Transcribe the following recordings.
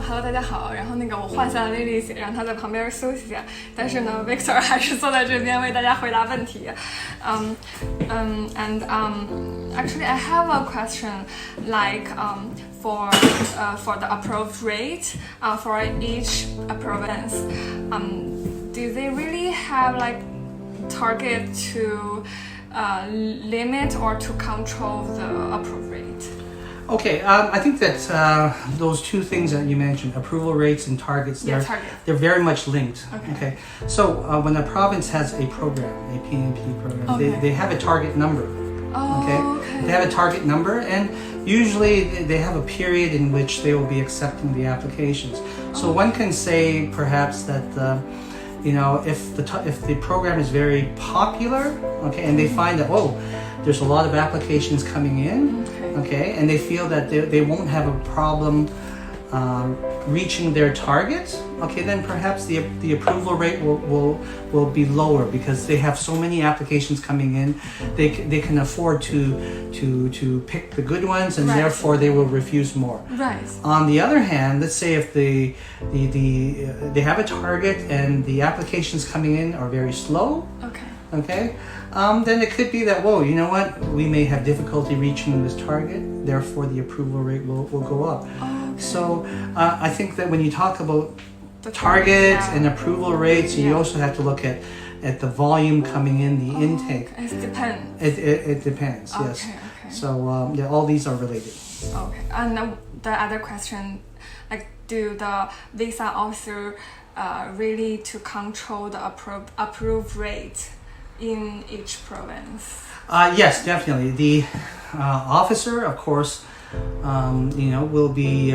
Hello， 大家好。然后我换下了 Lily 让她在旁边休息一下，但是呢 ，Victor 还是坐在这边为大家回答问题。Actually, I have a question like for the approved rate for each province. Do they really have like target to limit or to control the approval rate? Okay, I think that those two things that you mentioned, approval rates and targets, they're very much linked. Okay. So when a province has a program, a PNP program, they have a target number. Okay. They have a target number, and usually they have a period in which they will be accepting the applications. So one can say perhaps that if the program is very popular, okay, and they find that there's a lot of applications coming in, okay, and they feel that they won't have a problem reaching their target, okay, then perhaps the approval rate will be lower because they have so many applications coming in. They can afford to pick the good ones, and therefore they will refuse more. Right. On the other hand, let's say if they have a target and the applications coming in are very slow. Okay. Then it could be that, you know what, we may have difficulty reaching this target, therefore the approval rate will go up. So I think that when you talk about the targets and approval rates, you also have to look at the volume coming in, the intake. It depends. It depends, yes. Okay. So all these are related. Okay. And the other question, like, do the visa officer really to control the approve rate in each province? Yes, definitely. The officer, of course, will be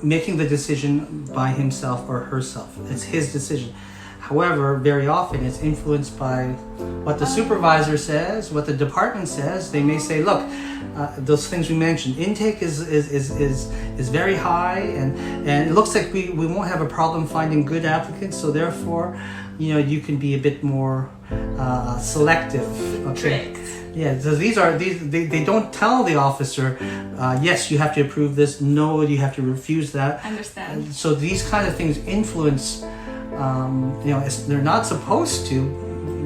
making the decision by himself or herself. It's his decision. However, very often it's influenced by what the supervisor says, what the department says. They may say, look, those things we mentioned, intake is very high, and it looks like we won't have a problem finding good applicants, so therefore, you can be a bit more selective. Okay. Yeah, so they don't tell the officer, yes, you have to approve this, no, you have to refuse that. Understand. So these kind of things influence, they're not supposed to,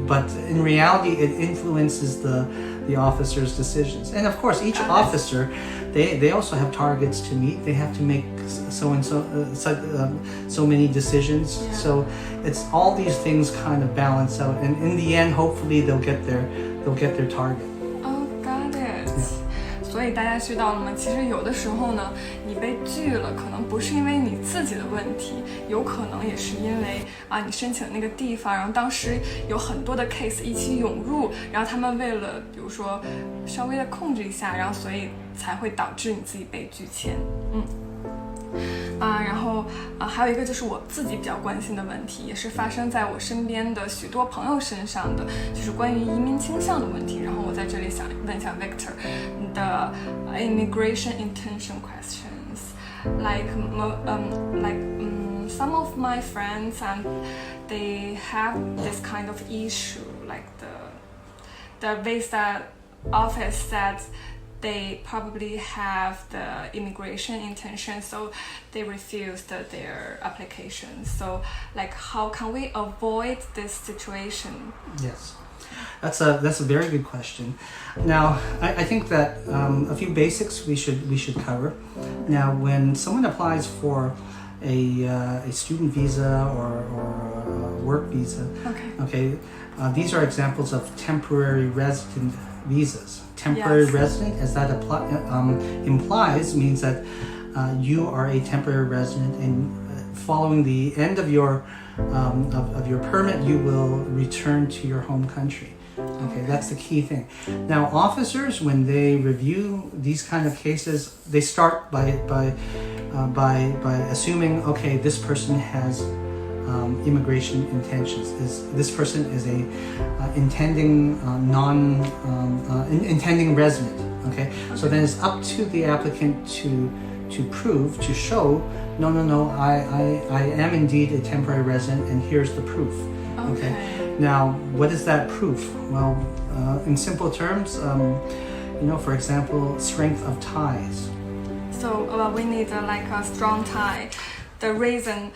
but in reality it influences the officer's decisions. And of course, each officer, they also have targets to meet. They have to make so many decisions. Yeah. So it's all these things kind of balance out, and in the end, hopefully they'll get their target. Oh, got it. Yeah. 所以大家知道了吗？其实有的时候呢，你被拒了，可能不是因为你自己的问题，有可能也是因为你申请的那个地方，然后当时有很多的 case 一起涌入，然后他们为了比如说稍微的控制一下，然后所以才会导致你自己被拒签。然后还有一个就是我自己比较关心的问题，也是发生在我身边的许多朋友身上的，就是关于移民倾向的问题。然后我在这里想问一下 Victor 的 immigration intention questions, some of my friends they have this kind of issue, like the visa office said they probably have the immigration intention, so they refused their application. So, like, how can we avoid this situation? Yes, that's a very good question. Now, I think that a few basics we should cover. Now, when someone applies for a student visa or a work visa, these are examples of temporary resident visas. Temporary resident, as that implies, means that you are a temporary resident, and following the end of your permit, you will return to your home country. Okay, that's the key thing. Now, officers, when they review these kind of cases, they start by assuming, okay, this person has immigration intentions. This person is a intending intending resident. Okay, so then it's up to the applicant to prove, to show, no, I am indeed a temporary resident, and here's the proof. Okay. Now, what is that proof? Well, in simple terms, for example, strength of ties. So we need like a strong tie. The reason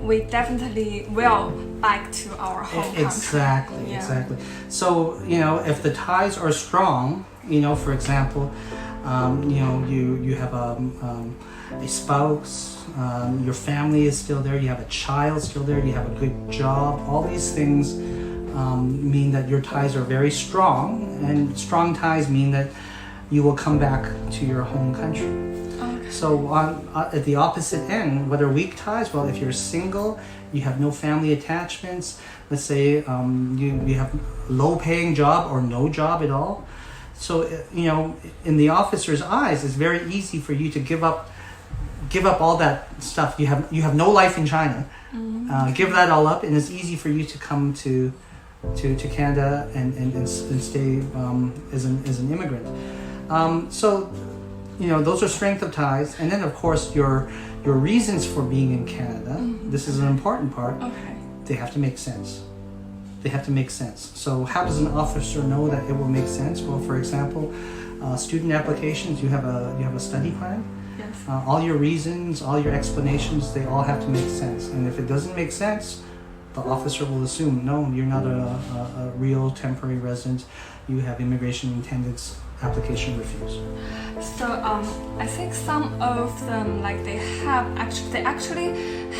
we definitely will back to our home country. Exactly. So if the ties are strong, for example, you have a spouse, your family is still there, you have a child still there, you have a good job. All these things mean that your ties are very strong, and strong ties mean that you will come back to your home country. So at the opposite end, what are weak ties? Well, if you're single, you have no family attachments, let's say you have a low-paying job or no job at all. So, in the officer's eyes, it's very easy for you to give up all that stuff. You have no life in China. Give that all up, and it's easy for you to come to Canada and stay as an immigrant. So, those are strength of ties, and then of course your reasons for being in Canada. This is an important part. Okay. They have to make sense. So how does an officer know that it will make sense? Well, for example, student applications, you have a study plan. Yes. All your reasons, all your explanations, they all have to make sense. And if it doesn't make sense, the officer will assume, no, you're not a real temporary resident. You have immigration attendance application refused. So I think some of them, like they actually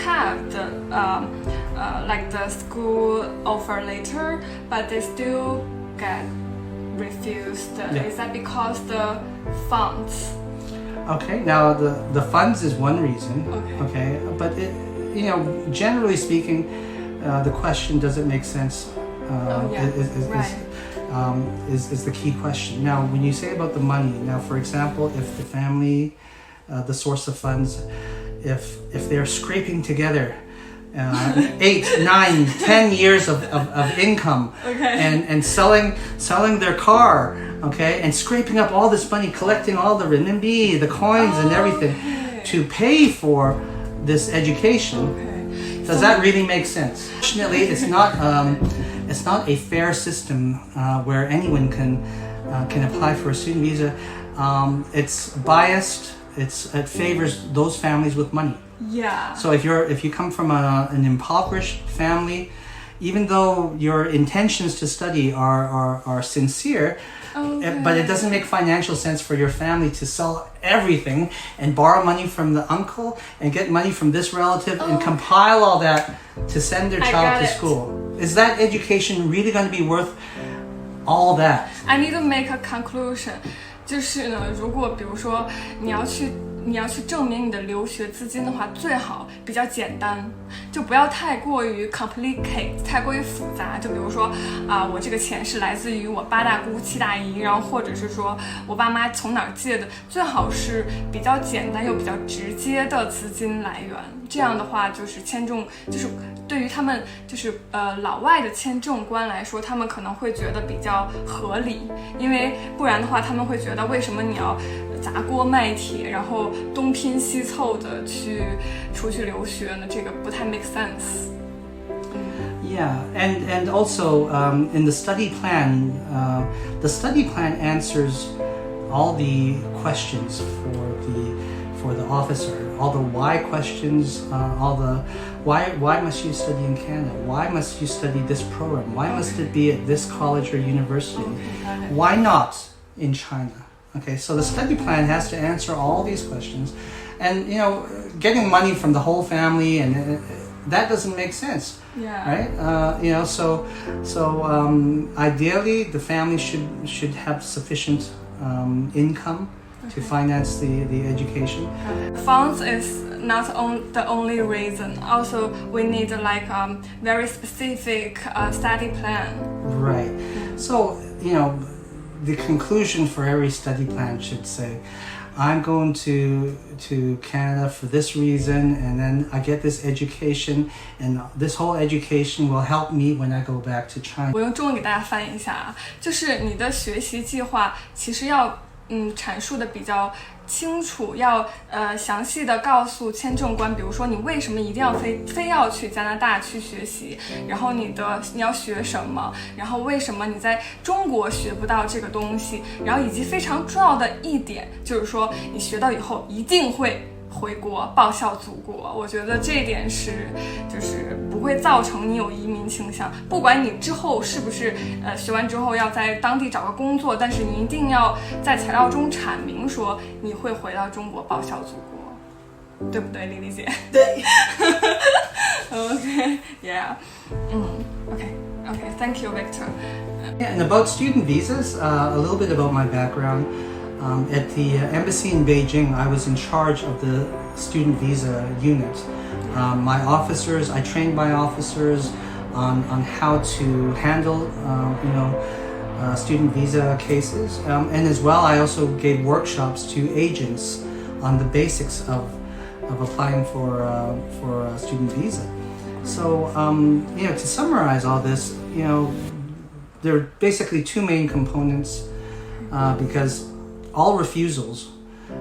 have the like the school offer letter, but they still get refused. Yeah. Is that because the funds? Okay, now the funds is one reason. Okay, but generally speaking, the question, does it make sense? Is the key question. Now, when you say about the money, now for example, if the family, the source of funds, if they're scraping together 8, 9, 10 years of income, and selling their car, and scraping up all this money, collecting all the renminbi, the coins and everything to pay for this education, does that really make sense? Fortunately, it's not a fair system where anyone can apply for a student visa. It's biased. It favors those families with money. Yeah. So if you come from an impoverished family, even though your intentions to study are sincere, but it doesn't make financial sense for your family to sell everything and borrow money from the uncle and get money from this relative and compile all that to send their child to school. Is that education really going to be worth all that? I need to make a conclusion. 就是呢，如果比如说你要去证明你的留学资金的话，最好比较简单，就不要太过于 complicate， 太过于复杂。就比如说我这个钱是来自于我8大姑7大姨，然后或者是说我爸妈从哪儿借的，最好是比较简单又比较直接的资金来源。这样的话，就是签证，就是对于他们就是老外的签证官来说，他们可能会觉得比较合理，因为不然的话，他们会觉得为什么你要砸锅卖铁，然后东拼西凑的出去留学呢？这个不太 make sense. Yeah, and also in the study plan answers all the questions for the officer, all the why questions, all the why must you study in Canada? Why must you study this program? Why must it be at this college or university? Why not in China? Okay, so the study plan has to answer all these questions, and getting money from the whole family and that doesn't make sense. Yeah. Right? So ideally the family should have sufficient income to finance the education. Funds is not the only reason. Also, we need like very specific study plan. Right. So the conclusion for every study plan should say, I'm going to Canada for this reason, and then I get this education, and this whole education will help me when I go back to China. 我用中文给大家翻译一下啊，就是你的学习计划其实要阐述的比较清楚，要详细的告诉签证官，比如说你为什么一定要非要去加拿大去学习，然后你要学什么，然后为什么你在中国学不到这个东西，然后以及非常重要的一点就是说你学到以后一定会回国报效祖国。我觉得这一点就是不会造成你有移民倾向，不管你之后是不是学完之后要在当地找个工作，但是你一定要在材料中阐明说你会回到中国报效祖国，对不对，丽丽姐？对。Okay, yeah. Okay, thank you, Victor. Yeah, and about student visas, a little bit about my background. At the embassy in Beijing, I was in charge of the student visa unit. My officers, I trained my officers on how to handle, student visa cases. And as well, I also gave workshops to agents on the basics of applying for a student visa. So, to summarize all this, there are basically two main components because all refusals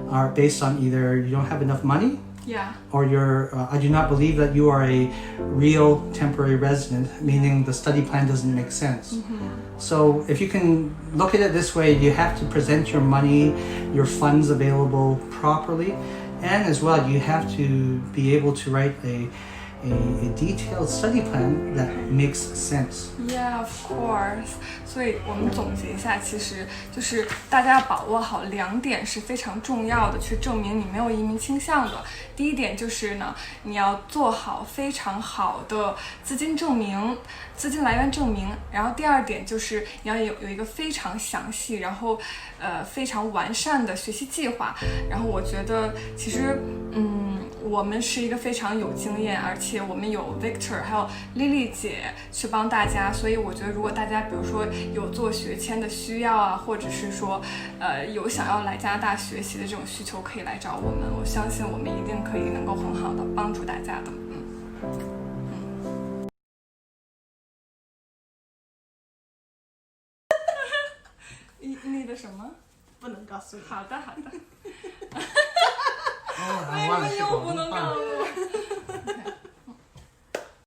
are based on either you don't have enough money, or I do not believe that you are a real temporary resident, meaning the study plan doesn't make sense. So if you can look at it this way, you have to present your money, your funds available properly, and as well you have to be able to write a detailed study plan that makes sense. Yeah, of course. 所以我们总结一下，其实就是大家要把握好2点是非常重要的，去证明你没有移民倾向的。第一点就是呢，你要做好非常好的资金来源证明。然后第2点就是你要有一个非常详细，然后非常完善的学习计划。然后我觉得其实我们是一个非常有经验，而且我们有 Victor 还有 Lily 姐去帮大家，所以我觉得如果大家比如说有做学签的需要啊，或者是说有想要来加拿大学习的这种需求，可以来找我们，我相信我们一定可以能够很好的帮助大家的。你的什么？不能告诉你。好的。为什么又不能告诉